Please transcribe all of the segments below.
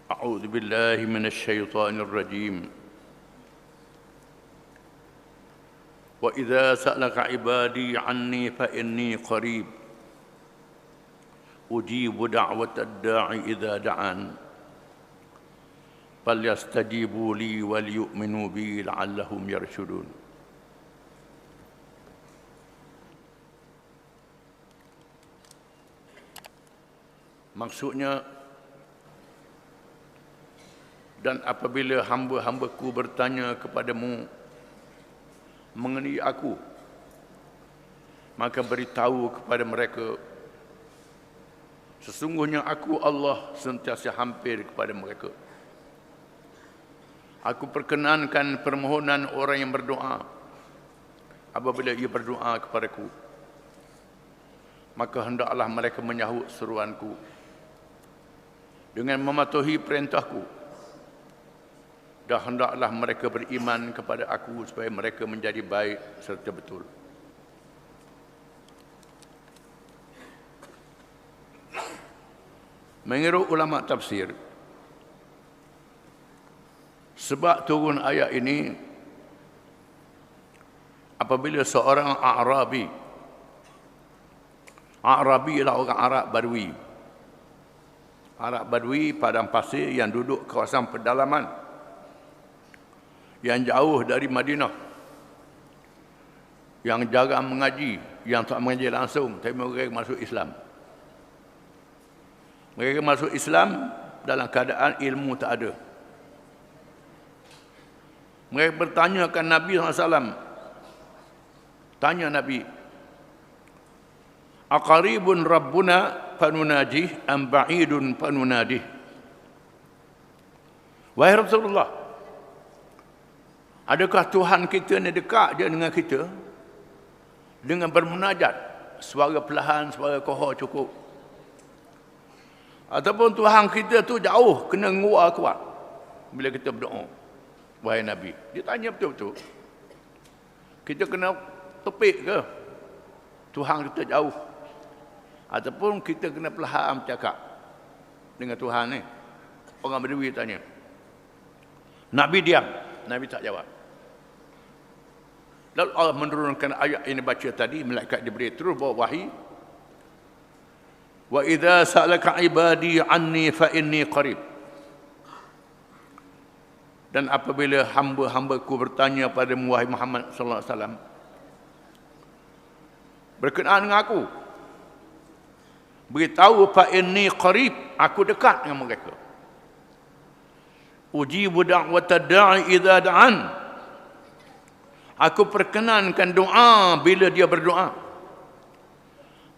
أعوذ بالله من الشيطان الرجيم وإذا سألك عبادي عني فإني قريب أجيب دعوة الداعي إذا دعان فليستجيبوا لي وليؤمنوا بي لعلهم يرشدون. Maksudnya, dan apabila hamba-hambaku bertanya kepadamu mengenai aku, maka beritahu kepada mereka, sesungguhnya aku Allah sentiasa hampir kepada mereka. Aku perkenankan permohonan orang yang berdoa apabila ia berdoa kepadaku, maka hendaklah mereka menyahut seruanku dengan mematuhi perintahku, dan hendaklah mereka beriman kepada aku supaya mereka menjadi baik serta betul. Menurut ulama tafsir, sebab turun ayat ini apabila seorang A'rabi ialah orang Arab Badui. Arab Badui padang pasir yang duduk kawasan pedalaman yang jauh dari Madinah, yang jarang mengaji, yang tak mengaji langsung, tapi mereka masuk Islam. Mereka masuk Islam dalam keadaan ilmu tak ada. Mereka bertanya kepada Nabi SAW. Tanya Nabi, aqaribun rabbuna fanunajih am ba'idun fanunadih. Wahai Rasulullah, adakah Tuhan kita ni dekat je dengan kita dengan bermunajat, suara perlahan, suara kohor cukup, ataupun Tuhan kita tu jauh, kena nguar kuat bila kita berdoa? Wahai Nabi, dia tanya betul-betul, kita kena tepik ke Tuhan kita jauh, ataupun kita kena perlahan bercakap dengan Tuhan ni? Orang Badui tanya. Nabi diam, Nabi tak jawab. Lalu Allah menurunkan ayat ini baca tadi, malaikat diberi terus bawa wahyi. Wa idza sa'alaka ibadi anni fa inni qarib. Dan apabila hamba-hambaku bertanya pada wahai Muhammad sallallahu alaihi wasallam berkenaan dengan aku, beritahu fa inni qarib, aku dekat dengan mereka. Ujibu da'watad da'i idza da'an, aku perkenankan doa bila dia berdoa.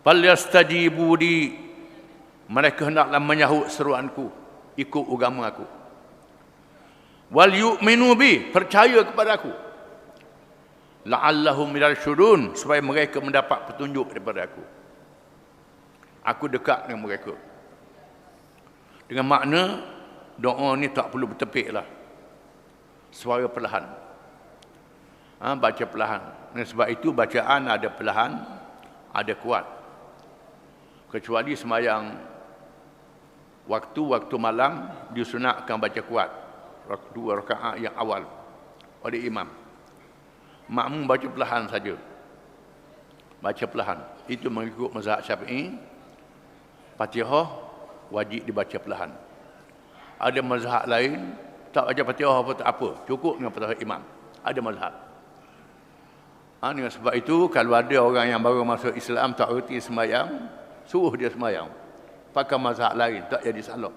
Falyastajibu li, mereka hendaklah menyahut seruanku, ikut agama aku. Wal yu'minu bi, percaya kepada aku. La'allahum yarshudun, supaya mereka mendapat petunjuk daripada aku. Aku dekat dengan mereka. Dengan makna doa ni tak perlu bertepik lah, suara perlahan, baca perlahan. Dan sebab itu bacaan ada perlahan, ada kuat. Kecuali sembahyang waktu malam disunatkan baca kuat, 2 rakaat yang awal oleh imam. Makmum baca perlahan saja, baca perlahan. Itu mengikut mazhab Syafi'i. Fatihah wajib dibaca perlahan. Ada mazhab lain tak baca Fatihah apa tak apa, cukup dengan Fatihah imam. Ada mazhab. Dengan sebab itu kalau ada orang yang baru masuk Islam tak erti sembahyang, suruh dia sembahyang pakai mazhab lain, tak jadi salah.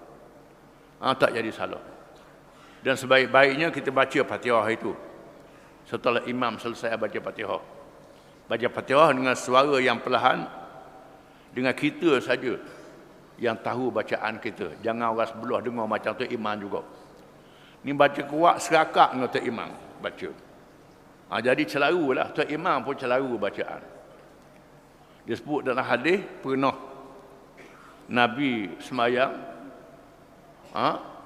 Tak jadi salah. Dan sebaik-baiknya kita baca Fatihah itu setelah imam selesai baca Fatihah. Baca Fatihah dengan suara yang perlahan, dengan kita saja yang tahu bacaan kita. Jangan orang sebelah dengar macam tu imam juga. Ni baca kuat serakak dengan tu imam baca. Jadi celaru lah, tu imam pun celaru bacaan. Dia sebut dalam hadis, pernah Nabi semayang,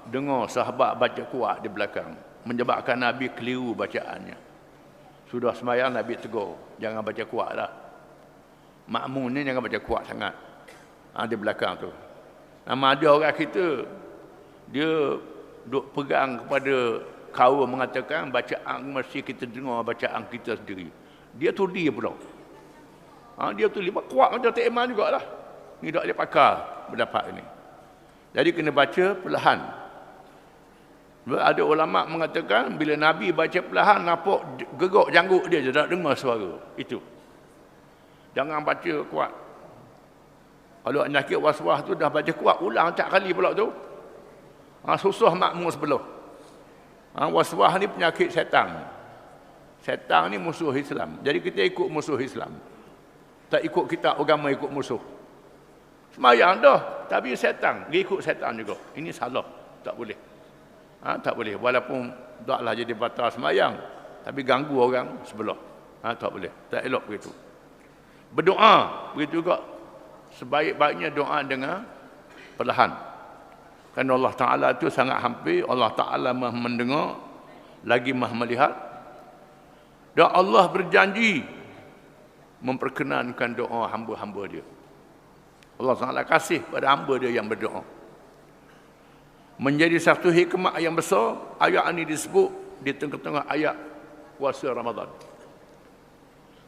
dengar sahabat baca kuat di belakang, menyebabkan Nabi keliru bacaannya. Sudah semayang Nabi tegur, jangan baca kuat lah. Makmum ni jangan baca kuat sangat di belakang tu. Nama ada orang kita dia duk pegang kepada kaum mengatakan bacaan mesti kita dengar bacaan kita sendiri. Dia tudi pula. Dia tudi kuat macam Tok Iman jugalah. Ni dak dia pakar pendapat ini. Jadi kena baca perlahan. Ada ulama mengatakan bila Nabi baca perlahan nampak gegok janggut dia je tak dengar suara. Itu. Jangan baca kuat. Kalau penyakit was-was tu dah baca kuat ulang tak kali pula tu. Susah makmum sebelah. Was-was ni penyakit setan. Setan ni musuh Islam. Jadi kita ikut musuh Islam. Tak ikut kita agama ikut musuh. Semayang dah, tapi setan, dia ikut setan juga. Ini salah, tak boleh. Tak boleh. Walaupun taklah jadi batal semayang, tapi ganggu orang sebelah. Tak boleh. Tak elok begitu. Berdoa begitu juga. Sebaik-baiknya doa dengan perlahan. Kerana Allah Ta'ala itu sangat hampir. Allah Ta'ala maha mendengar, lagi maha melihat. Dan Allah berjanji memperkenankan doa hamba-hamba dia. Allah Ta'ala kasih pada hamba dia yang berdoa. Menjadi satu hikmah yang besar, ayat ini disebut di tengah-tengah ayat puasa Ramadan.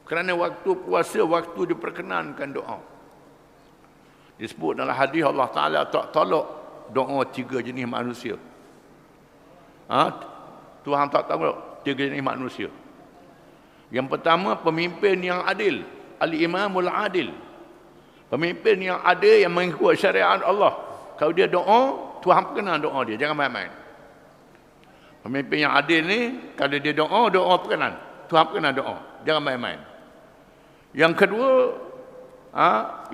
Kerana waktu puasa, waktu diperkenankan doa. Disebut dalam hadis Allah Ta'ala tak tolak doa 3 jenis manusia. Tuhan tak tolak 3 jenis manusia. Yang pertama, pemimpin yang adil. Al-Imamul Adil. Pemimpin yang adil yang mengikut syariat Allah. Kalau dia doa, Tuhan perkenan doa dia. Jangan main-main. Pemimpin yang adil ni, kalau dia doa, doa perkenan. Tuhan perkenan doa. Jangan main-main. Yang kedua,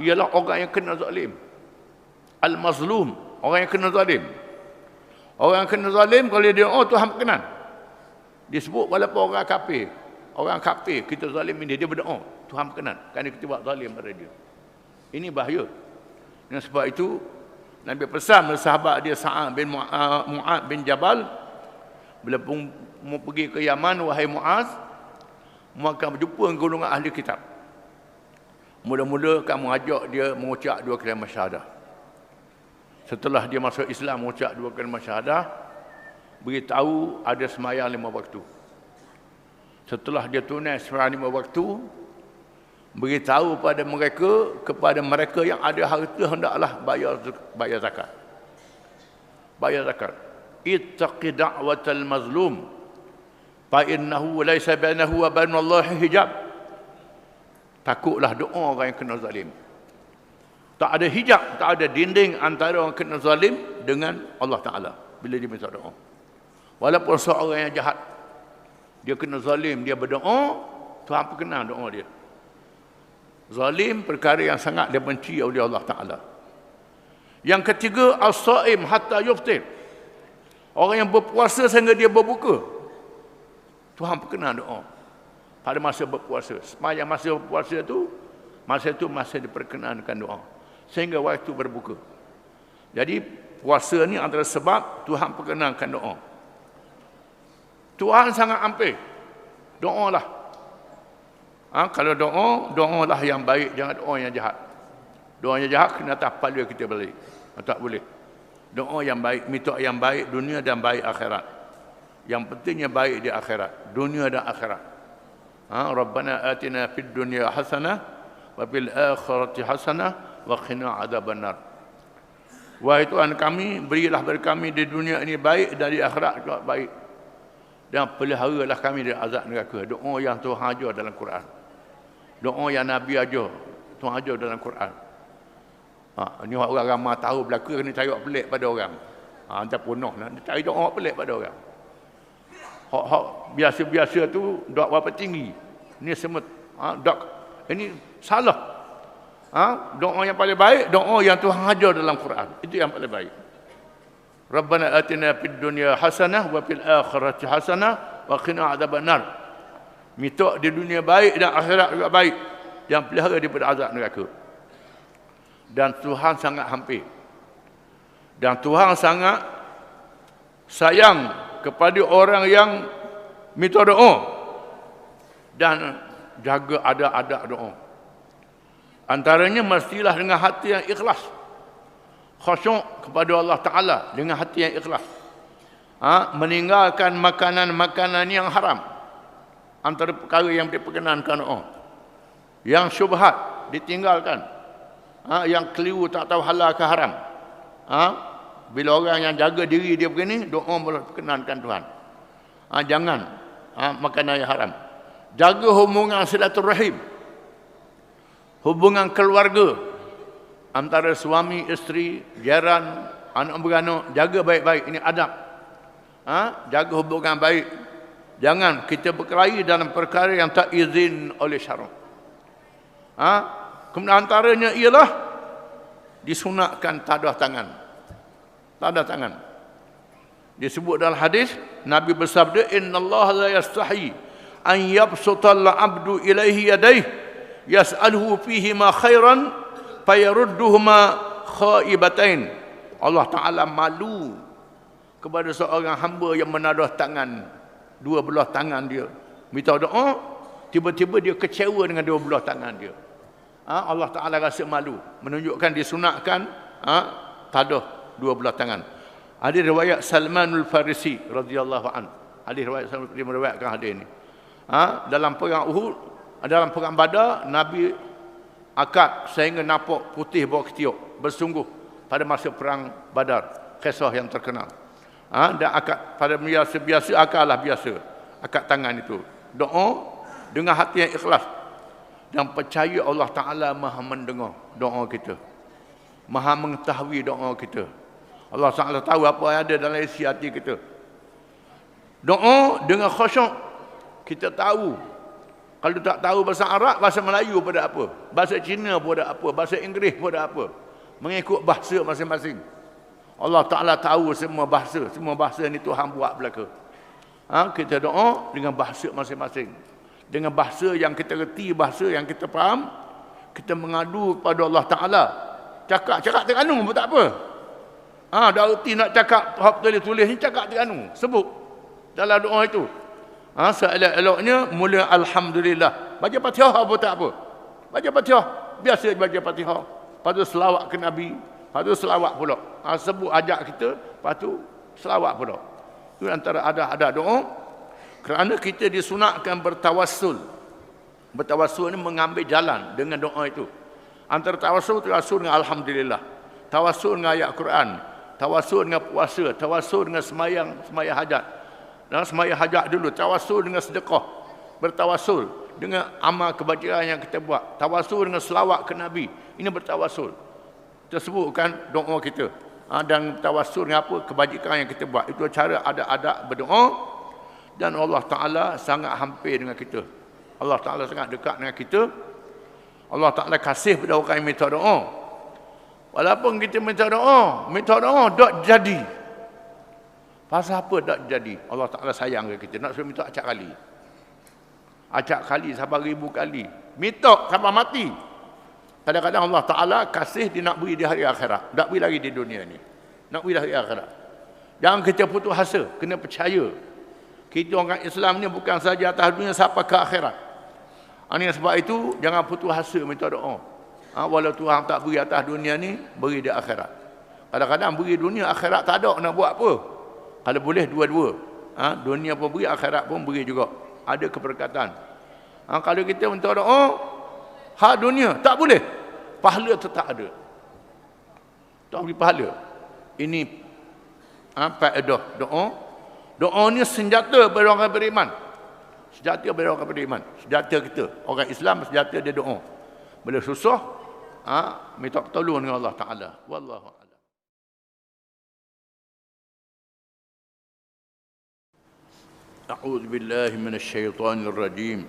ialah orang yang kena zalim. Al-Mazlum. Orang yang kena zalim. Orang yang kena zalim, kalau dia doa, Tuhan perkenan. Disebut walaupun orang kafir. Orang kafir, kita zalim ini, dia berdoa. Tuhan berkenan. Kerana kita buat zalim pada dia. Ini bahaya. Dan sebab itu, Nabi pesan kepada sahabat dia Sa'ad bin Mu'ad bin Jabal. Bila mau pergi ke Yaman, wahai Mu'az, mu akan berjumpa dengan golongan ahli kitab. Mula-mula kamu ajak dia mengucap 2 kalimah syahadah. Setelah dia masuk Islam, mengucap 2 kalimah syahadah, beritahu ada sembahyang 5 waktu. Setelah dia tunai sembahyang 5 waktu, beritahu kepada mereka yang ada harta hendaklah bayar zakat. Bayar zakat. Ittaqi da'watal mazlum fa innahu laysa bainahu wa bainallahi hijab. Takutlah doa orang yang kena zalim. Tak ada hijab, tak ada dinding antara orang kena zalim dengan Allah Ta'ala bila dia minta doa. Walaupun seorang yang jahat, dia kena zalim, dia berdoa, Tuhan perkenan doa dia. Zalim perkara yang sangat dia benci oleh Allah Ta'ala. Yang ketiga, as-sa'im hatta yuftir. Orang yang berpuasa sehingga dia berbuka, Tuhan perkenan doa pada masa berpuasa. Sepanjang masa berpuasa itu, masa diperkenankan doa sehingga waktu berbuka. Jadi puasa ni antara sebab Tuhan perkenankan doa. Tuhan sangat ampun. Doalah. Kalau doalah yang baik, jangan doa yang jahat. Doa yang jahat kena atas kepala kita balik. Tak boleh. Doa yang baik, minta yang baik dunia dan baik akhirat. Yang pentingnya baik di akhirat, dunia dan akhirat. Rabbana atina fid dunya hasanah wa fil akhirati hasanah wa qina adzabannar. Wahai Tuhan kami, berilah kepada kami di dunia ini baik dan di akhirat juga baik. Dan peliharalah kami dari azab neraka. Doa yang Tuhan ajar dalam Quran. Doa yang Nabi ajar, Tuhan ajar dalam Quran. Ini orang ramai tahu belaka, kena cari pelik pada orang. Anda punah nak cari doa pelik pada orang. Hak biasa-biasa tu doa berapa tinggi. Ini semua ini salah. Doa yang paling baik, doa yang Tuhan ajar dalam Quran. Itu yang paling baik. Rabbana atina fid dunya hasanah wa fil akhirati hasanah wa qina adzabannar. Minta di dunia baik dan akhirat juga baik. Jangan pelihara daripada azab neraka. Dan Tuhan sangat hampir. Dan Tuhan sangat sayang kepada orang yang minta doa dan jaga adab-adab doa. Antaranya mestilah dengan hati yang ikhlas. khusyuk kepada Allah Ta'ala dengan hati yang ikhlas. Meninggalkan makanan-makanan yang haram. Antara perkara yang diperkenankan Allah. Yang syubhat ditinggalkan. Yang keliru tak tahu halal ke haram. Bila orang yang jaga diri dia begini, doa boleh perkenankan Tuhan. Jangan makanan yang haram. Jaga hubungan silaturahim. Hubungan keluarga. Antara suami, isteri, jiran, anak beranak. Jaga baik-baik. Ini adab. Jaga hubungan baik. Jangan kita berkelahi dalam perkara yang tak izin oleh syarak. Kemudian antaranya ialah disunatkan tadah tangan. Tadah tangan. Disebut dalam hadis, Nabi bersabda, "Innallaha la yastahi an yabsutal abdu ilaihi yadayhi yas'aluhu fihi ma khairan fayarudduhuma khaibatain." Allah Ta'ala malu kepada seorang hamba yang menadah tangan, dua belah tangan dia. Minta doa, tiba-tiba dia kecewa dengan dua belah tangan dia. Allah Ta'ala rasa malu. Menunjukkan disunatkan tadah dua belah tangan. Ada riwayat Salmanul Farisi radhiyallahu an. Ada riwayat dia meriwayatkan hadis ini. Dalam perang Uhud, dalam perang Badar, Nabi akad sehingga nampak putih bawah ketiak, bersungguh pada masa perang Badar, kisah yang terkenal. Dan akad pada biasa akadlah biasa, akad tangan itu. Doa dengan hati yang ikhlas dan percaya Allah Ta'ala Maha mendengar doa kita, Maha mengetahui doa kita. Allah Ta'ala tahu apa yang ada dalam isi hati kita. Doa dengan khusyuk. Kita tahu. Kalau tak tahu bahasa Arab, bahasa Melayu pada apa, bahasa Cina pada apa, bahasa Inggeris pada apa, mengikut bahasa masing-masing. Allah Ta'ala tahu semua bahasa ni Tuhan buat belaka. Kita doa dengan bahasa masing-masing. Dengan bahasa yang kita reti, bahasa yang kita faham, kita mengadu kepada Allah Ta'ala. Cakap Terengganu pun tak apa. Dah reti nak cakap tulis ni, cakap Terengganu. Sebut dalam doa itu. Seelok-eloknya mula Alhamdulillah. Baca Fatihah apa tak apa. Baca Fatihah. Biasa baca Fatihah. Lepas tu selawat ke Nabi. Lepas tu selawat pula. Sebut ajak kita. Lepas tu selawat pula. Itu antara ada doa. Kerana kita disunatkan bertawassul. Bertawassul ni mengambil jalan dengan doa itu. Antara tawassul dengan Alhamdulillah. Tawassul dengan ayat Quran. Tawassul dengan puasa. Tawassul dengan semayang hajat. Dan semayang hajat dulu. Tawassul dengan sedekah. Bertawassul dengan amal kebajikan yang kita buat. Tawassul dengan selawat ke Nabi. Ini bertawassul. Tersebutkan doa kita. Dan tawassul dengan apa? Kebajikan yang kita buat. Itu cara ada berdoa. Dan Allah Ta'ala sangat hampir dengan kita. Allah Ta'ala sangat dekat dengan kita. Allah Ta'ala kasih pada orang yang minta doa. Walaupun kita minta doa tak jadi. Pasal apa tak jadi? Allah Ta'ala sayang ke kita. Nak suruh minta acak kali. Acak kali sampai 1000 kali. Minta sampai mati. Kadang-kadang Allah Ta'ala kasih dia nak beri di hari akhirat. Tak beri lagi di dunia ni. Nak beri di hari akhirat. Jangan kita putus asa. Kena percaya. Kita orang Islam ni bukan saja atas dunia sampai ke akhirat. Ini sebab itu jangan putus asa minta doa. Walau Tuhan tak beri atas dunia ni, beri di akhirat. Kadang-kadang beri dunia, akhirat tak ada nak buat apa. Kalau boleh dua-dua. Dunia pun beri, akhirat pun beri juga. Ada keberkatan. Kalau kita minta doa, hak dunia tak boleh. Pahala tetap ada. Tak beri pahala. Ini faedah doa. Doa ni senjata bagi orang beriman. Senjata bagi orang beriman. Senjata kita. Orang Islam senjata dia doa. Bila susah, minta pertolongan dengan Allah Ta'ala. Wallahu a'lam. A'udzu billahi minasyaitonir rajim.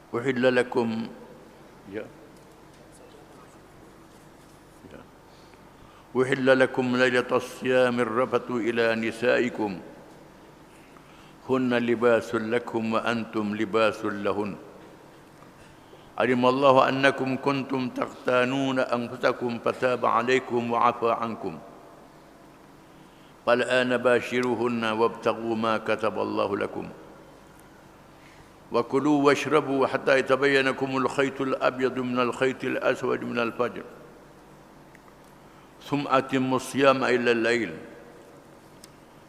Uhilla lakum أحل لكم ليلة الصيام الرفث إلى نسائكم هن لباس لكم وأنتم لباس لهن علم الله أنكم كنتم تختانون أنفسكم فتاب عليكم وعفى عنكم فالآن باشروهن وابتغوا ما كتب الله لكم Wa kulu washrabu hatta yatabayyana lakumul khaytul abyadu minal khaytil aswadi minal fajr. Thumma atimmus siyama ila al-lail.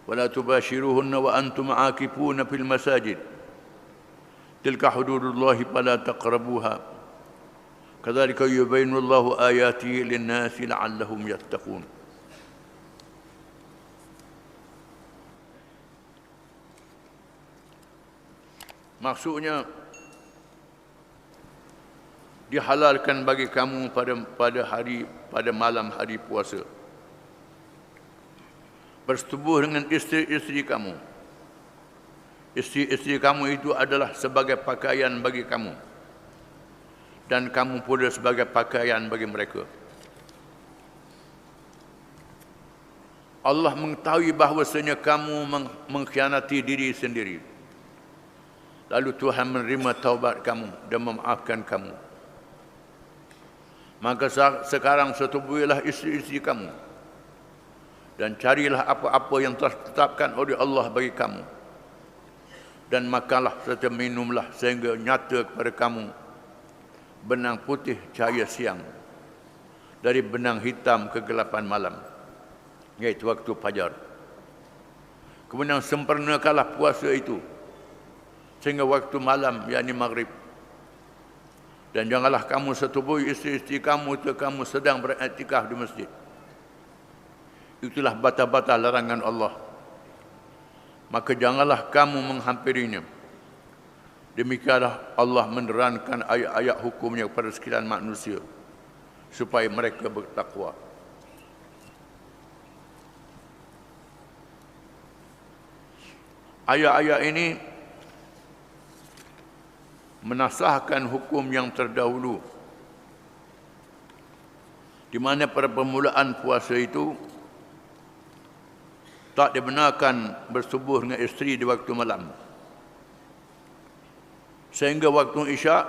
Wa la tubashiruhunna wa antum aakifuna fil masajid. Tilka hududullahi fala taqrabuha. Kadzalika yubayyinu Allahu ayatihi lin-nasi la'allahum yattaqun. Maksudnya dihalalkan bagi kamu pada malam hari puasa bersetubuh dengan isteri-isteri kamu. Isteri-isteri kamu itu adalah sebagai pakaian bagi kamu dan kamu pula sebagai pakaian bagi mereka. Allah mengetahui bahawasanya kamu mengkhianati diri sendiri. Lalu Tuhan menerima taubat kamu dan memaafkan kamu. Maka sekarang setubuhilah isteri-isteri kamu dan carilah apa-apa yang telah ditetapkan oleh Allah bagi kamu. Dan makanlah serta minumlah sehingga nyata kepada kamu benang putih cahaya siang dari benang hitam kegelapan malam, iaitu waktu fajar. Kemudian sempurnakanlah puasa itu sehingga waktu malam, yakni maghrib. Dan janganlah kamu setubuhi isteri-isteri kamu itu kamu sedang beriktikaf di masjid. Itulah bata-bata larangan Allah. Maka janganlah kamu menghampirinya. Demikianlah Allah menerangkan ayat-ayat hukumnya kepada sekalian manusia supaya mereka bertakwa. Ayat-ayat ini menasahkan hukum yang terdahulu, di mana pada permulaan puasa itu tak dibenarkan bersetubuh dengan isteri di waktu malam, sehingga waktu isyak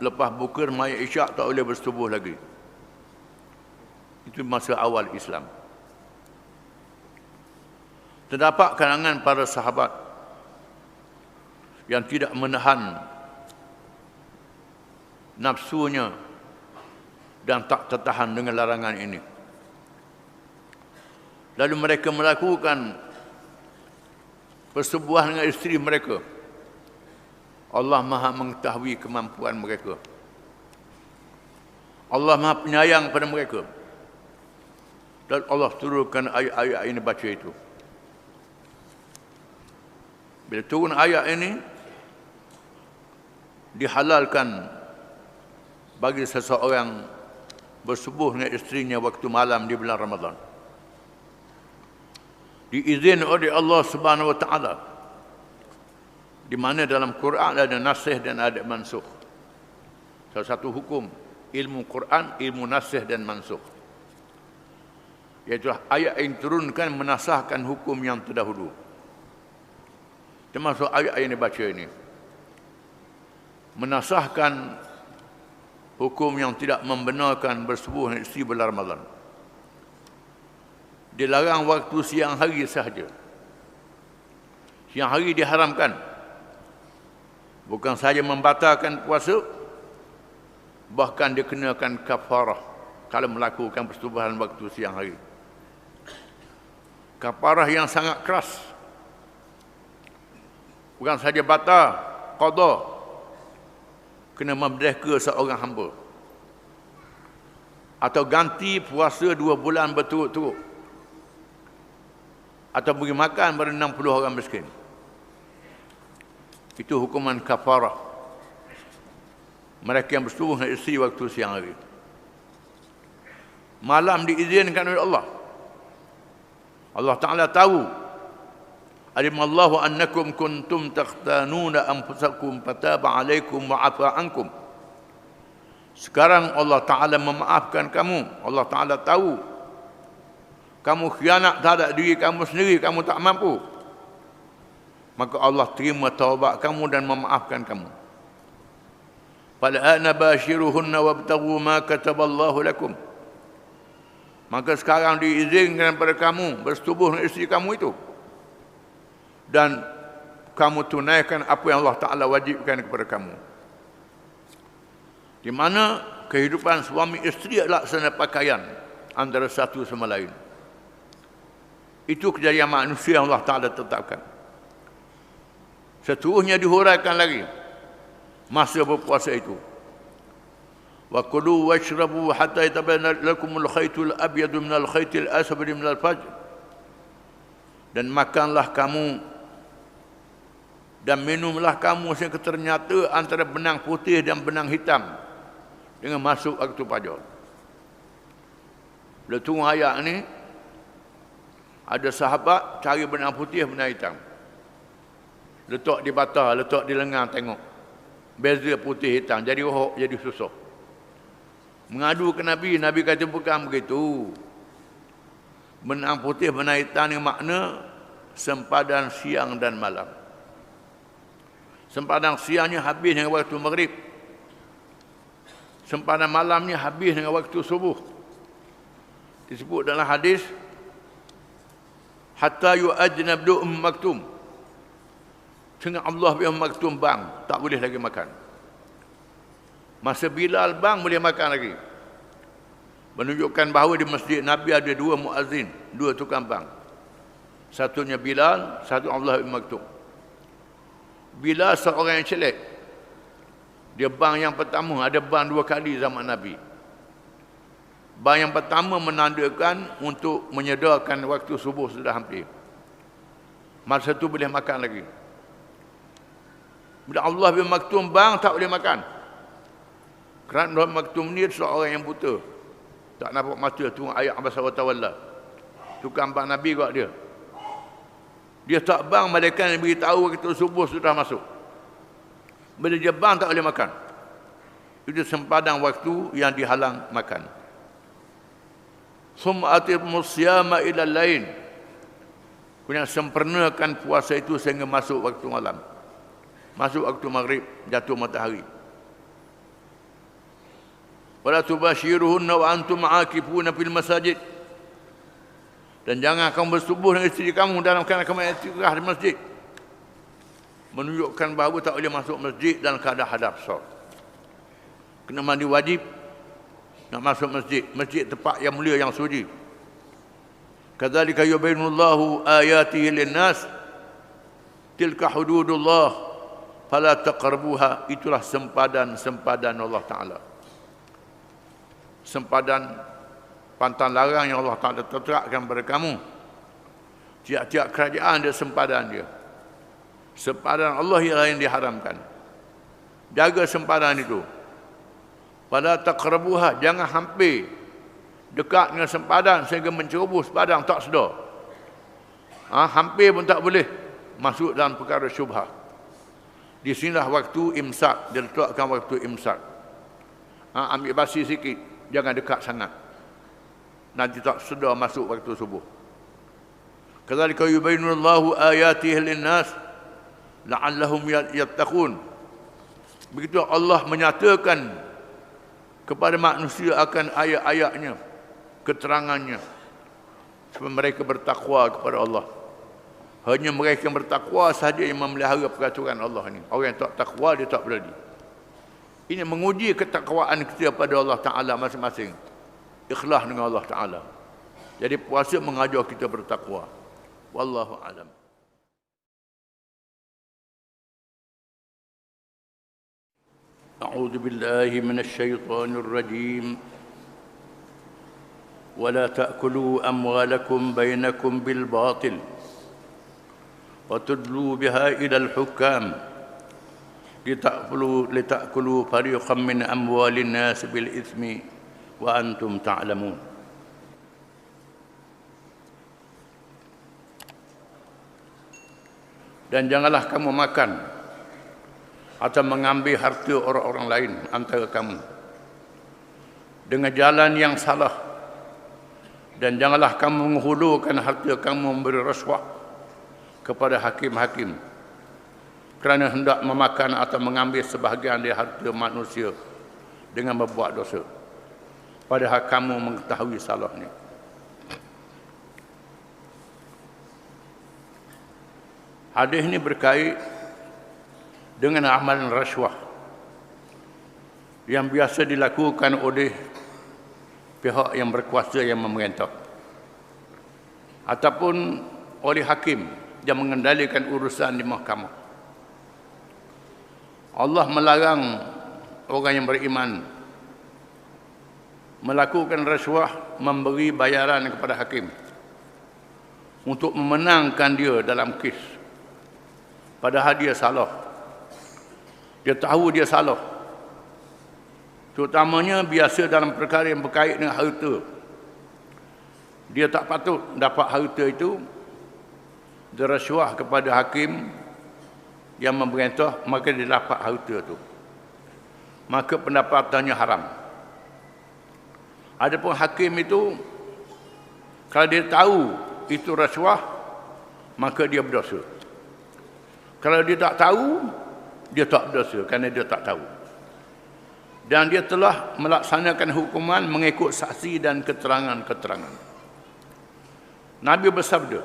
lepas buka maya isyak tak boleh bersetubuh lagi. Itu masa awal Islam. Terdapat kalangan para sahabat yang tidak menahan nafsunya dan tak tertahan dengan larangan ini. Lalu mereka melakukan persetubuhan dengan isteri mereka. Allah Maha mengetahui kemampuan mereka. Allah Maha penyayang pada mereka. Dan Allah turunkan ayat-ayat ini, baca itu. Bila turun ayat ini, dihalalkan bagi seseorang bersetubuh dengan isterinya waktu malam di bulan Ramadan. Diizinkan oleh Allah Subhanahu wa taala. Di mana dalam Quran ada nasih dan ada mansukh. Salah satu hukum ilmu Quran, ilmu nasih dan mansukh. Iaitu ayat yang turunkan menasahkan hukum yang terdahulu. Termasuk ayat yang dibaca ini. Menasahkan hukum yang tidak membenarkan bersetubuh dengan isteri bulan Ramadan. Dilarang waktu siang hari sahaja. Siang hari diharamkan. Bukan sahaja membatalkan puasa, bahkan dikenakan kafarah kalau melakukan persetubuhan waktu siang hari. Kafarah yang sangat keras. Bukan sahaja batal, qada, kena memerdeka seorang hamba, atau ganti puasa 2 bulan berturut-turut, atau beri makan pada 60 orang miskin. Itu hukuman kafarah mereka yang bersetubuh dengan isteri waktu siang hari. Malam diizinkan oleh Allah. Allah Ta'ala tahu, alimallahu annakum kuntum takhtanuna anfusakum fataba alaikum wa afa ankum. Sekarang Allah Ta'ala memaafkan kamu. Allah Ta'ala tahu kamu khianat terhadap diri kamu sendiri, kamu tak mampu. Maka Allah terima taubat kamu dan memaafkan kamu. Fal'ana bashiruhunna wabtaghu ma kataballahu lakum. Maka sekarang diizinkan kepada kamu bersetubuh dengan isteri kamu itu. Dan kamu tunaikan apa yang Allah Ta'ala wajibkan kepada kamu. Di mana kehidupan suami isteri adalah laksana pakaian antara satu sama lain. Itu kejadian manusia yang Allah Ta'ala tetapkan. Seterusnya dihuraikan lagi masa berpuasa itu. Wa kulu washrabu hatta yatabayyana lakumul khaytul abyadu minal khaytil aswadi minal fajr. Dan makanlah kamu dan minumlah kamu sehingga ternyata antara benang putih dan benang hitam dengan masuk waktu fajar. Bila tunggu ayat ni, ada sahabat cari benang putih, benang hitam. Letak di bata, letak di lengan, tengok. Beza putih hitam, jadi rohok, jadi susah. Mengadu ke Nabi, Nabi kata bukan begitu. Benang putih, benang hitam ni makna sempadan siang dan malam. Sempadan siangnya habis dengan waktu maghrib. Sempadan malamnya habis dengan waktu subuh. Disebut dalam hadis, hatta yu'ajna abdu maktum. Sehingga Allah bin maktum bang, tak boleh lagi makan. Masa Bilal bang, boleh makan lagi. Menunjukkan bahawa di masjid Nabi ada dua muazzin, dua tukang bang. Satunya Bilal, satu Allah bin maktum. Bilal seorang yang celek. Dia bang yang pertama, ada bang dua kali zaman Nabi. Bang yang pertama menandakan untuk menyedarkan waktu subuh sudah hampir. Masa tu boleh makan lagi. Bila Allah bin Maktum bang, tak boleh makan. Kerana Allah bin Maktum ni seorang yang buta. Tak nampak mata tu ayat abasa wa tawalla. Tukang bang Nabi kat dia. Dia tak bang, malaikat yang beritahu waktu subuh sudah masuk. Bila dia bang, tak boleh makan. Itu sempadan waktu yang dihalang makan. Summa atimus siyama ila lain. Kemudian sempurnakan puasa itu sehingga masuk waktu malam. Masuk waktu maghrib, jatuh matahari. Wala tubashiruhunna wa antum aakifuna fil masajid. Dan jangan kamu bersubuh dengan isteri kamu dalam keadaan kamu i'tikaf di masjid. Menunjukkan bahawa tak boleh masuk masjid dalam keadaan hadap solat. Kena mandi wajib nak masuk masjid. Masjid tempat yang mulia, yang suci. Kadzalika yubayyinullahu ayatihi lin-nas. Tilka hududullah fala taqrabuha. Itulah sempadan Allah Ta'ala. Sempadan pantang larang yang Allah Ta'ala tetapkan kepada kamu. Tiap-tiap kerajaan ada sempadan dia. Sempadan Allah yang diharamkan. Jaga sempadan itu. Pada taqrabuha, jangan hampir dekat dengan sempadan sehingga mencerobos padang tak sedar. Hampir pun tak boleh masuk dalam perkara syubhah. Di sinilah waktu imsak, dia letakkan waktu imsak. Ambil basi sikit, jangan dekat sangat. Nanti tak sedar masuk waktu subuh. Kadzalika yubayyinullahu ayatihi lin-nas la'allahum yattaqun. Begitu Allah menyatakan kepada manusia akan ayat-ayatnya, keterangannya, supaya mereka bertakwa kepada Allah. Hanya mereka yang bertakwa sahaja yang memelihara peraturan Allah ini. Orang yang tak takwa, dia tak berani. Ini menguji ketakwaan kita pada Allah Ta'ala masing-masing. Ikhlas dengan Allah Ta'ala. Jadi puasa mengajar kita bertakwa. Wallahu a'lam. أعوذ بالله من الشيطان الرجيم ولا تأكلوا أموالكم بينكم بالباطل وتدلوا بها إلى الحكام لتأكلوا فريقا من أموال الناس بالإثم وأنتم تعلمون. Dan janganlah kamu makan atau mengambil harta orang-orang lain antara kamu dengan jalan yang salah, dan janganlah kamu menghulurkan harta kamu memberi rasuah kepada hakim-hakim kerana hendak memakan atau mengambil sebahagian dari harta manusia dengan berbuat dosa, padahal kamu mengetahui salahnya. Hadis ini berkait dengan amalan rasuah yang biasa dilakukan oleh pihak yang berkuasa yang memerintah ataupun oleh hakim yang mengendalikan urusan di mahkamah. Allah melarang orang yang beriman melakukan rasuah, memberi bayaran kepada hakim untuk memenangkan dia dalam kes, padahal dia salah. Dia tahu dia salah. Terutamanya biasa dalam perkara yang berkait dengan harta. Dia tak patut dapat harta itu, dia rasuah kepada hakim yang memerintah, maka dia dapat harta itu, maka pendapatannya haram. Adapun hakim itu, kalau dia tahu itu rasuah, maka dia berdosa. Kalau dia tak tahu, dia tak berdosa kerana dia tak tahu. Dan dia telah melaksanakan hukuman mengikut saksi dan keterangan-keterangan. Nabi bersabda,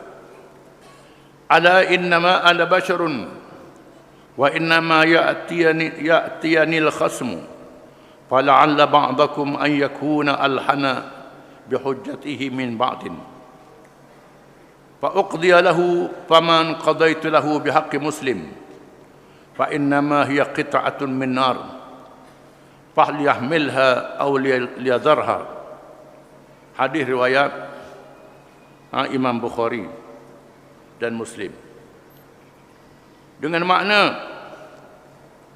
"Ala innama ana basharun wa innama ya'tiyanil khasmu fala'alla ba'dakum an yakuna alhana bihujjatihi min ba'din fa uqdiya lahu faman qadaitu lahu bihaqqi muslim fa innama hiya qit'atun min nar falyahmilha aw liyadharha." Hadis riwayat Imam Bukhari dan Muslim. Dengan makna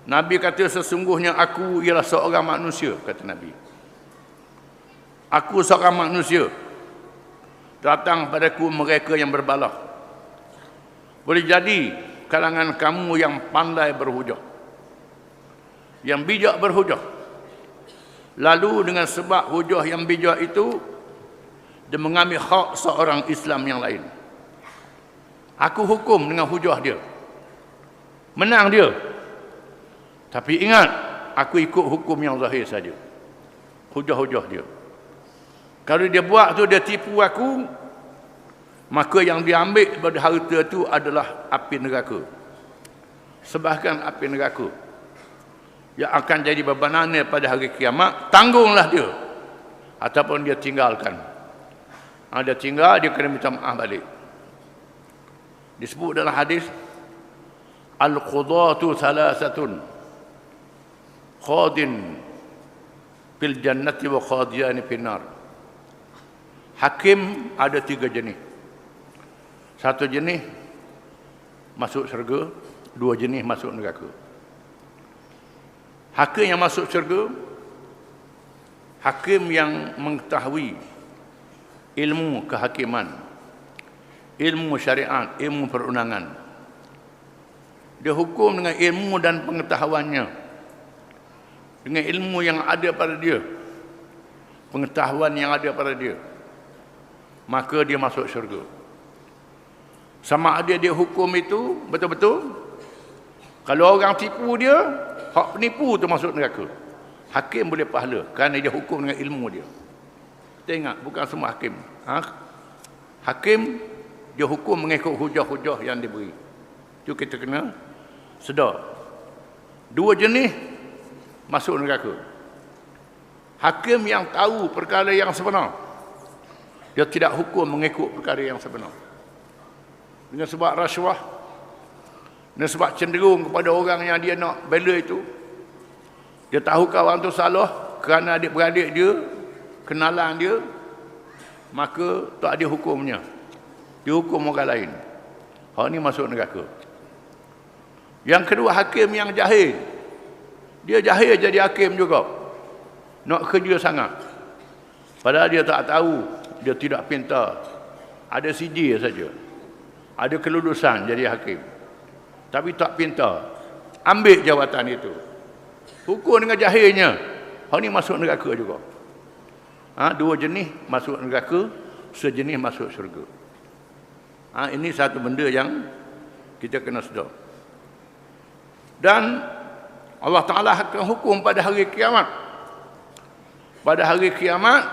Nabi kata, sesungguhnya aku ialah seorang manusia, kata Nabi. Aku seorang manusia. Datang padaku mereka yang berbalah. Boleh jadi kalangan kamu yang pandai berhujah, yang bijak berhujah. Lalu dengan sebab hujah yang bijak itu, dia mengambil hak seorang Islam yang lain. Aku hukum dengan hujah dia. Menang dia. Tapi ingat, aku ikut hukum yang zahir saja. Hujah-hujah dia. Kalau dia buat tu, dia tipu aku, maka yang dia ambil pada harta tu adalah api neraka. Sebahkan api neraka yang akan jadi bebanannya pada hari kiamat, tanggunglah dia. Ataupun dia tinggalkan. Dia tinggal, dia kena minta maaf balik. Disebut dalam hadis, al-qudatu thalathatun khadin fil jannati wa khadiyani fil nar. Hakim ada 3 jenis. 1 jenis masuk syurga, 2 jenis masuk neraka. Hakim yang masuk syurga, hakim yang mengetahui ilmu kehakiman, ilmu syariat, ilmu perundangan. Dia hukum dengan ilmu dan pengetahuannya, dengan ilmu yang ada pada dia, pengetahuan yang ada pada dia, maka dia masuk syurga. Sama ada dia hukum itu betul-betul. Kalau orang tipu dia, hak penipu tu masuk neraka. Hakim boleh pahala kerana dia hukum dengan ilmu dia. Kita ingat, bukan semua hakim. Hakim, dia hukum mengikut hujah-hujah yang diberi. Itu kita kena sedar. 2 jenis masuk neraka. Hakim yang tahu perkara yang sebenar, dia tidak hukum mengikut perkara yang sebenar. Dengan sebab rasuah, dengan sebab cenderung kepada orang yang dia nak bela itu, dia tahu kawan tu salah kerana adik-beradik dia, kenalan dia, maka tak ada hukumnya. Dia hukum orang lain. Hak ni masuk neraka. Yang kedua, hakim yang jahil. Dia jahil jadi hakim juga. Nak kerja sangat. Padahal dia tak tahu, dia tidak pintar. Ada sijil saja. Ada kelulusan jadi hakim. Tapi tak pintar. Ambil jawatan itu. Hukum dengan jahilnya. Hak ni masuk neraka juga. 2 jenis masuk neraka, sejenis masuk syurga. Ini satu benda yang kita kena sedar. Dan Allah Ta'ala akan hukum pada hari kiamat. Pada hari kiamat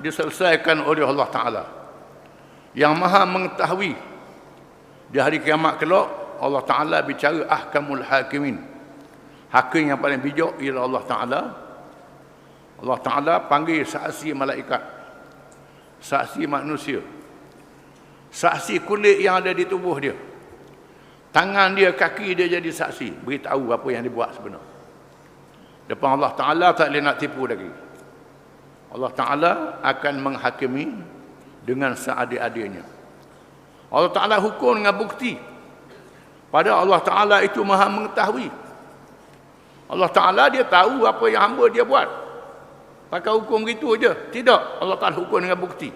diselesaikan oleh Allah Ta'ala yang maha mengetahui. Di hari kiamat kelak, Allah Ta'ala bicara ahkamul hakimin. Hakim yang paling bijak ialah Allah Ta'ala. Allah Ta'ala panggil saksi malaikat, saksi manusia, saksi kulit yang ada di tubuh dia. Tangan dia, kaki dia jadi saksi, beritahu apa yang dia buat sebenar. Depan Allah Ta'ala tak boleh nak tipu lagi. Allah Ta'ala akan menghakimi dengan seadil-adilnya. Allah Ta'ala hukum dengan bukti. Padahal Allah Ta'ala itu maha mengetahui. Allah Ta'ala dia tahu apa yang hamba dia buat. Pakai hukum gitu aja. Tidak. Allah Ta'ala hukum dengan bukti.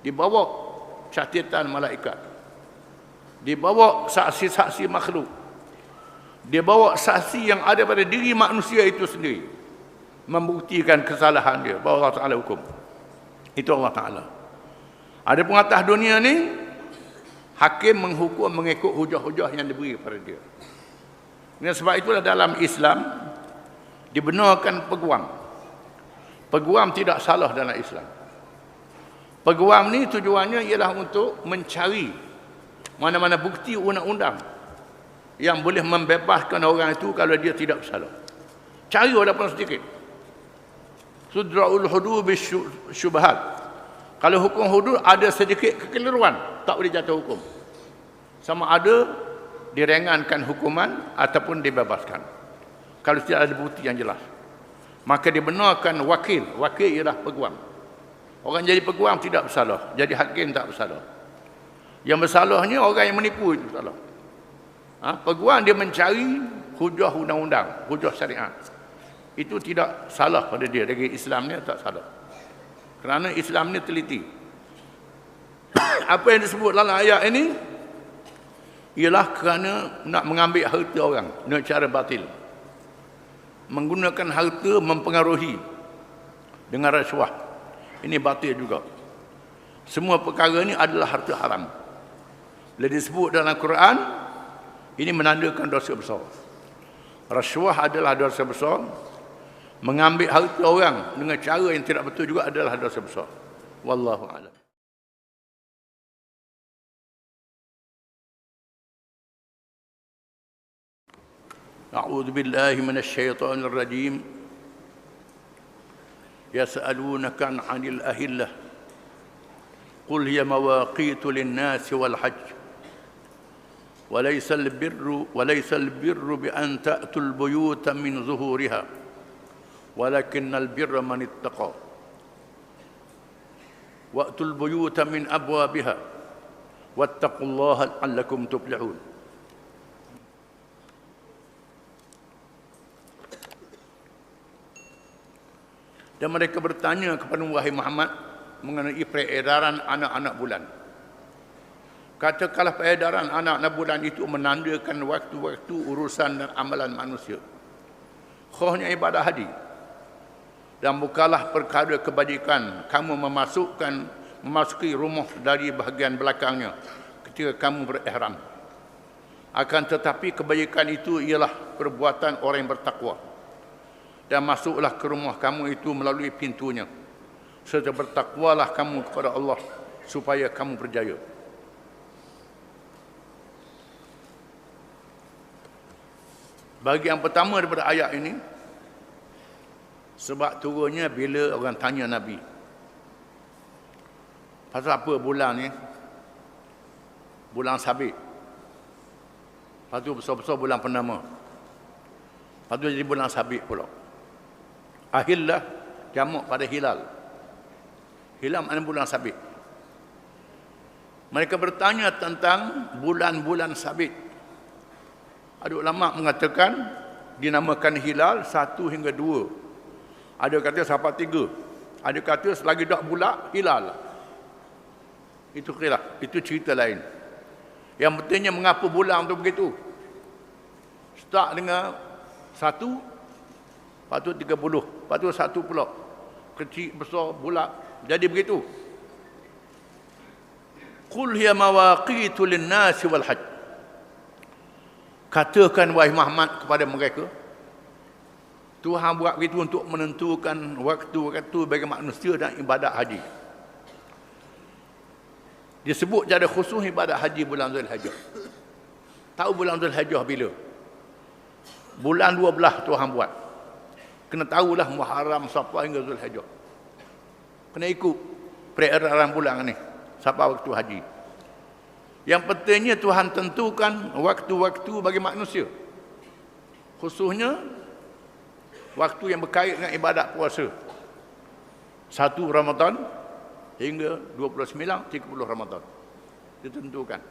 Dibawa catatan malaikat. Dibawa saksi-saksi makhluk. Dibawa saksi yang ada pada diri manusia itu sendiri. Membuktikan kesalahan dia. Bahawa Allah Ta'ala hukum. Itu Allah Ta'ala. Ada pun atas dunia ni, hakim menghukum mengikut hujah-hujah yang diberi kepada dia. Dan sebab itulah dalam Islam dibenarkan peguam. Peguam tidak salah dalam Islam. Peguam ni tujuannya ialah untuk mencari mana-mana bukti undang-undang yang boleh membebaskan orang itu kalau dia tidak bersalah. Cari walaupun sedikit. Sudra'ul hudud bisyubhat. Kalau hukum hudud ada sedikit kekeliruan, tak boleh jatuh hukum. Sama ada diringankan hukuman ataupun dibebaskan. Kalau tidak ada bukti yang jelas. Maka dibenarkan wakil. Wakil ialah peguam. Orang jadi peguam tidak bersalah. Jadi hakim tak bersalah. Yang bersalahnya orang yang menipu itu bersalah. Peguam dia mencari hujah undang-undang, hujah syariat. Itu tidak salah pada dia. Dari Islamnya tak salah. Kerana Islam ni teliti. Apa yang disebut dalam ayat ini ialah kerana nak mengambil harta orang dengan cara batil. Menggunakan harta mempengaruhi dengan rasuah. Ini batil juga. Semua perkara ini adalah harta haram. Bila disebut dalam Quran, ini menandakan dosa besar. Rasuah adalah dosa besar. Mengambil harta orang dengan cara yang tidak betul juga adalah dosa besar. Wallahu a'lam. A'udzu billahi minasy syaithanir rajim. Yas'alunaka 'anil ahillah. Qul hiya mawaqitu lin-nasi wal hajj. وليس البر بأن تأتوا البيوت من ظهورها ولكن البر من اتقى وأتوا البيوت من أبوابها واتقوا الله لعلكم تفلحون. Dan mereka bertanya kepada wahai Muhammad mengenai peredaran anak-anak bulan. Katakanlah peredaran anak-anak bulan itu menandakan waktu-waktu urusan dan amalan manusia. Khohnya ibadah haji. Dan bukalah perkara kebajikan kamu memasuki rumah dari bahagian belakangnya ketika kamu berihram. Akan tetapi kebajikan itu ialah perbuatan orang yang bertakwa. Dan masuklah ke rumah kamu itu melalui pintunya. Serta bertakwalah kamu kepada Allah supaya kamu berjaya. Bahagian pertama daripada ayat ini, sebab turunnya bila orang tanya Nabi, pasal apa bulan ni? Bulan sabit. Lepas tu besar-besar bulan purnama. Lepas tu jadi bulan sabit pula. Ahillah jamak pada hilal. Hilal maknanya bulan sabit. Mereka bertanya tentang bulan-bulan sabit. Ada ulama mengatakan dinamakan hilal 1 hingga 2. Ada kata sampai 3. Ada kata selagi dak bulat hilal. Itu khilaf, itu cerita lain. Yang pentingnya mengapa bulan tu begitu. Start dengan 1, lepas tu 30, lepas tu 1 pula. Kecil, besar, bulat. Jadi begitu. Qul hiya mawaqitu lin-nasi wal hajj. Katakan wahai Muhammad kepada mereka, Tuhan buat begitu untuk menentukan waktu-waktu bagi manusia dan ibadat haji. Disebut jadi khusus ibadat haji bulan Zulhijjah. Tahu bulan Zulhijjah bila? Bulan 12 Tuhan buat. Kena tahulah Muharram sampai hingga Zulhijjah. Kena ikut peredaran bulan ni sampai waktu haji. Yang pentingnya Tuhan tentukan waktu-waktu bagi manusia. Khususnya waktu yang berkait dengan ibadat puasa. 1 Ramadan hingga 29, 30 Ramadan. Ditentukan.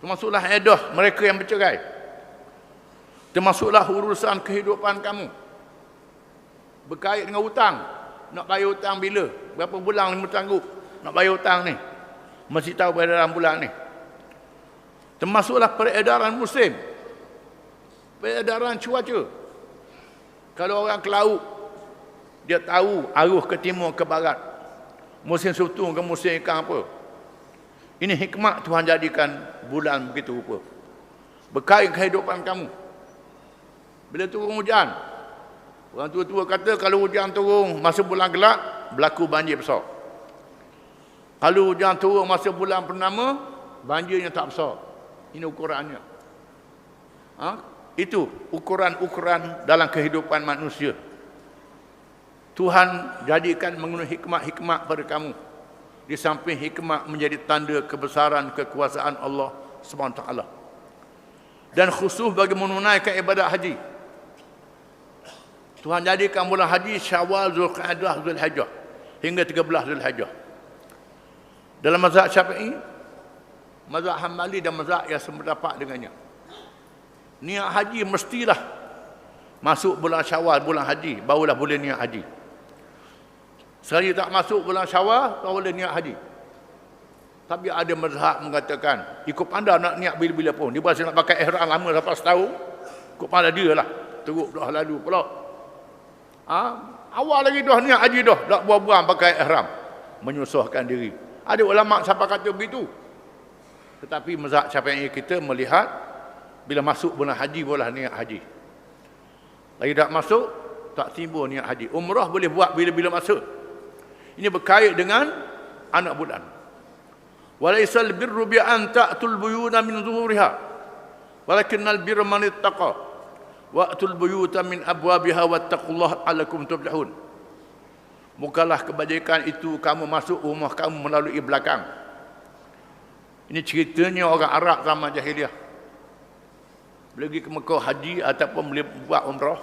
Termasuklah iddah mereka yang bercerai. Termasuklah urusan kehidupan kamu. Berkait dengan hutang. Nak bayar hutang bila? Berapa bulan kamu sanggup nak bayar hutang ni? Mesti tahu peredaran bulan ni. Termasuklah peredaran musim. Peredaran cuaca. Kalau orang ke laut, dia tahu arus ke timur ke barat. Musim sutung ke musim ikan apa. Ini hikmat Tuhan jadikan bulan begitu rupa. Berkait kehidupan kamu. Bila turun hujan, orang tua-tua kata kalau hujan turun masa bulan gelap, berlaku banjir besar. Kalau hujan turun masa bulan purnama, banjirnya tak besar. Ini ukurannya. Itu ukuran-ukuran dalam kehidupan manusia. Tuhan jadikan menggunakan hikmat-hikmat pada kamu. Di samping hikmat menjadi tanda kebesaran kekuasaan Allah SWT. Dan khusus bagi menunaikan ibadat haji. Tuhan jadikan bulan haji Syawal, Zulqa'dah, Zulhijjah hingga 13 Zulhijjah. Dalam mazhab Syafi'i, mazhab Hambali dan mazhab yang sependapat dengannya, niat haji mestilah masuk bulan Syawal, bulan haji, barulah boleh niat haji. Sekali tak masuk bulan Syawal, baru boleh niat haji. Tapi ada mazhab mengatakan, ikut pandai nak niat bila-bila pun. Dia berasa nak pakai ihram lama sampai setahun, ikut pandai dia lah. Teruk dah lalu pula. Awal lagi dah niat haji dah, tak buang-buang pakai ihram. Menyusahkan diri. Ada ulama sampai kata begitu. Tetapi mazhab Syafi'i kita melihat, bila masuk bulan haji, boleh niat haji. Lagi tak masuk, tak timbul niat haji. Umrah boleh buat bila-bila masa. Ini berkait dengan anak bulan. Walaisal birru bi an ta'tul buyuna min zuhuriha, walakinnal birra man ittaqa wa'tul buyuta min abwabiha wattaqullaha 'alakum tuflihun. Bukanlah kebajikan itu kamu masuk rumah kamu melalui belakang. Ini ceritanya orang Arab zaman jahiliah. Bila pergi ke Mekah haji ataupun boleh buat umrah,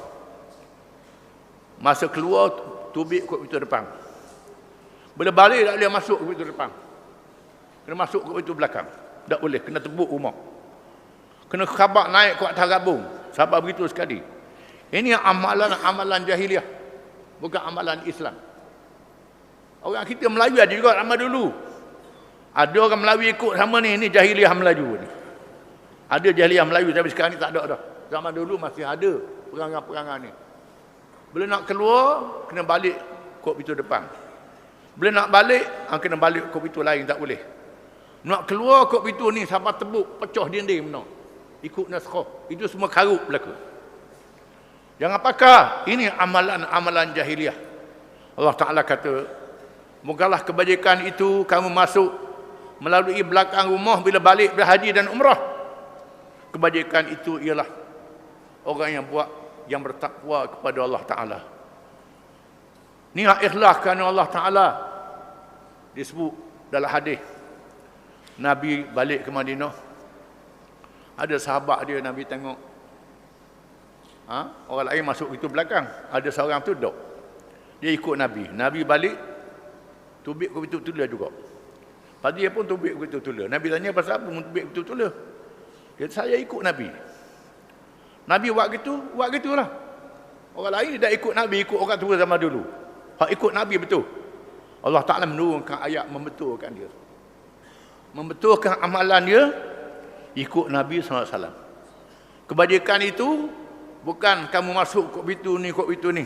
masa keluar tubik kot pintu depan. Bila balik tak boleh masuk ke pintu depan. Kena masuk ke pintu belakang. Tak boleh, kena tebuk rumah. Kena khabar naik ke atas gabung. Sabar begitu sekali. Ini amalan jahiliah, bukan amalan Islam. Orang kita Melayu ada juga sama dulu. Ada orang Melayu ikut sama ni jahiliah Melayu ni. Ada jahiliah Melayu tapi sekarang ni tak ada dah. Zaman dulu masih ada perangai-perangai ni. Bila nak keluar, kena balik kod pintu depan. Bila nak balik, kena balik kod pintu lain, tak boleh. Nak keluar kod pintu ni sampai tebuk, pecah dinding benar. Ikut naskah. Itu semua karut berlaku. Jangan pakar. Ini amalan-amalan jahiliah. Allah Ta'ala kata, mogalah kebajikan itu kamu masuk melalui belakang rumah bila balik berhaji dan umrah. Kebajikan itu ialah orang yang buat, yang bertakwa kepada Allah Ta'ala. Niat ikhlas kerana Allah Ta'ala. Disebut dalam hadis, Nabi balik ke Madinah, ada sahabat dia, Nabi tengok orang lain masuk itu belakang, ada seorang tu duduk, dia ikut Nabi. Nabi balik, tubik ke pintu tula juga. Lepas dia pun tubik ke pintu tula. Nabi tanya pasal apa tubik pintu tula. Dia kata, saya ikut Nabi. Nabi buat gitulah. Orang lain tidak ikut Nabi, ikut orang tua zaman dulu. Hak ikut Nabi betul. Allah Ta'ala menurunkan ayat membetulkan dia. Membetulkan amalan dia, ikut Nabi SAW. Kebajikan itu bukan kamu masuk kod pintu ni, kod pintu ni.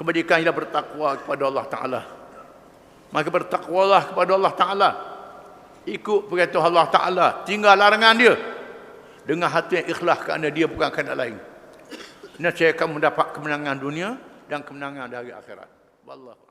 Kebajikan ialah bertakwa kepada Allah Ta'ala. Maka bertakwalah kepada Allah Ta'ala. Ikut perintah Allah Ta'ala. Tinggal larangan dia. Dengan hati yang ikhlas kerana dia, bukan kerana lain. Nescaya kamu mendapat kemenangan dunia dan kemenangan dari akhirat. Wallahu